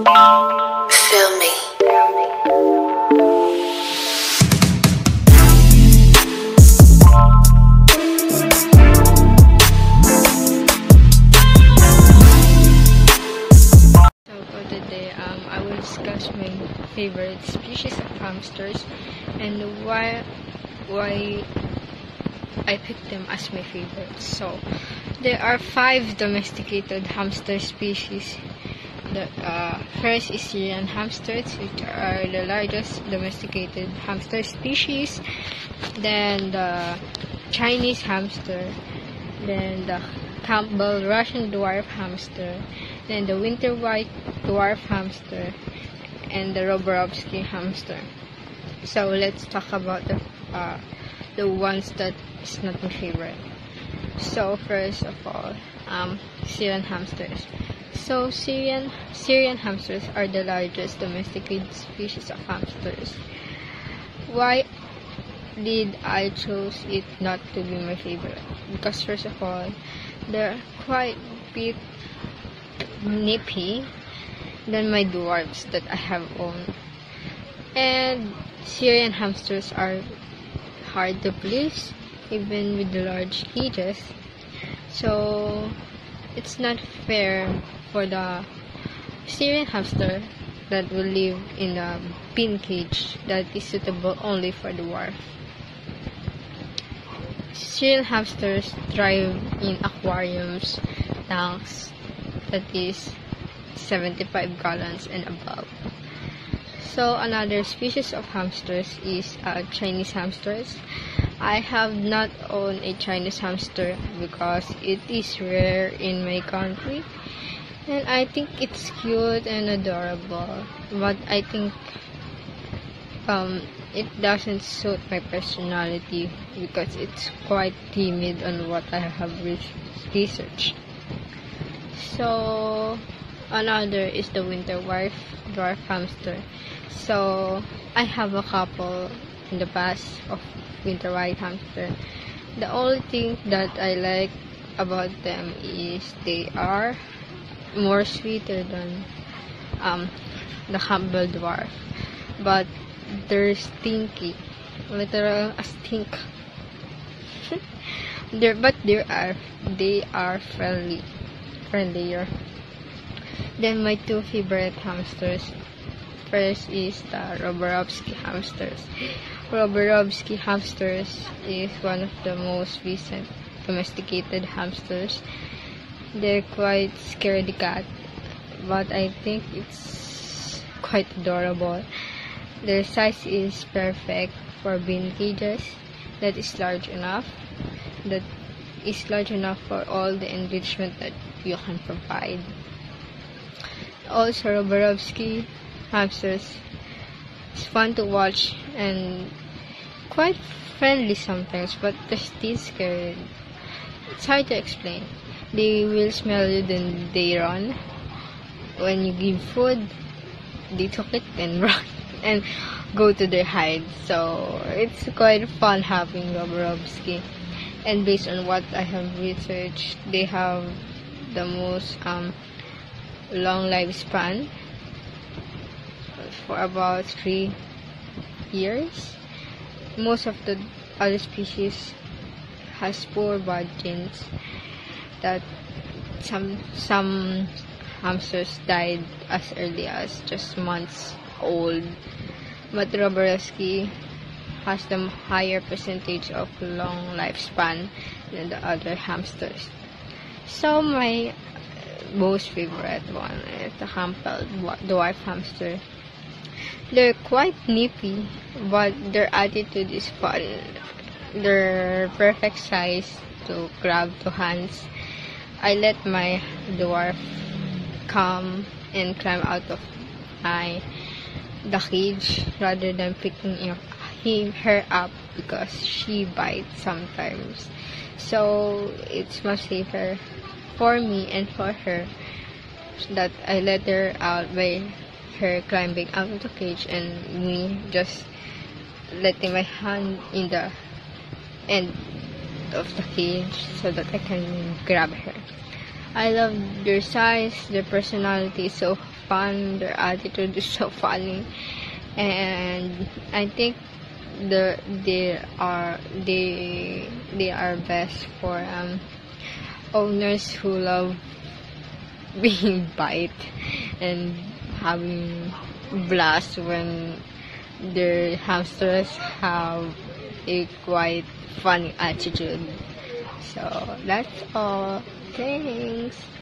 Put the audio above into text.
Feel me. So for today, I will discuss my favorite species of hamsters and why I picked them as my favorites. So there are 5 domesticated hamster species. The first is Syrian hamsters, which are the largest domesticated hamster species. Then the Chinese hamster. Then the Campbell Russian dwarf hamster. Then the winter white dwarf hamster. And the Roborovsky hamster. So let's talk about the ones that is not my favorite. So first of all, Syrian hamsters. So Syrian hamsters are the largest domesticated species of hamsters. Why did I choose it not to be my favorite? Because first of all, they're quite a bit nippy than my dwarfs that I have owned. And Syrian hamsters are hard to please, even with the large cages. So it's not fair for the Syrian hamster that will live in a pin cage that is suitable only for the dwarf. Syrian hamsters thrive in aquariums, tanks that is 75 gallons and above. So another species of hamsters is Chinese hamsters. I have not owned a Chinese hamster because it is rare in my country, and I think it's cute and adorable, but I think it doesn't suit my personality because it's quite timid on what I have researched. So another is the winter dwarf hamster. So I have a couple in the past of winter white hamster. The only thing that I like about them is they are more sweeter than the Campbell dwarf, but they're stinky, literal a stink. They are friendlier. Then my 2 favorite hamsters. First is the Roborovsky hamsters. Roborovsky hamsters is one of the most recent domesticated hamsters. They're quite scaredy cat, but I think it's quite adorable. Their size is perfect for bin cages. That is large enough for all the enrichment that you can provide. Also, Roborovsky hamsters is fun to watch and quite friendly sometimes, but they're still scared. It's hard to explain. They will smell you, then they run. When you give food, they took it and run and go to their hide. So it's quite fun having Roborovsky. And based on what I have researched, they have the most long lifespan for about 3 years. Most of the other species has poor bad genes that some hamsters died as early as just months old, but Roborovsky has the higher percentage of long lifespan than the other hamsters. So my most favorite one is the Campbell dwarf hamster. They're quite nippy, but their attitude is fun. They're perfect size to grab to hands. I let my dwarf come and climb out of the cage rather than picking her up because she bites sometimes. So it's much safer for me and for her that I let her out by her climbing out of the cage and me just letting my hand in the end of the cage so that I can grab her. I love their size, their personality is so fun, their attitude is so funny, and I think they are best for owners who love being bite and having blast when their hamsters have a quite funny attitude. So that's all. Thanks.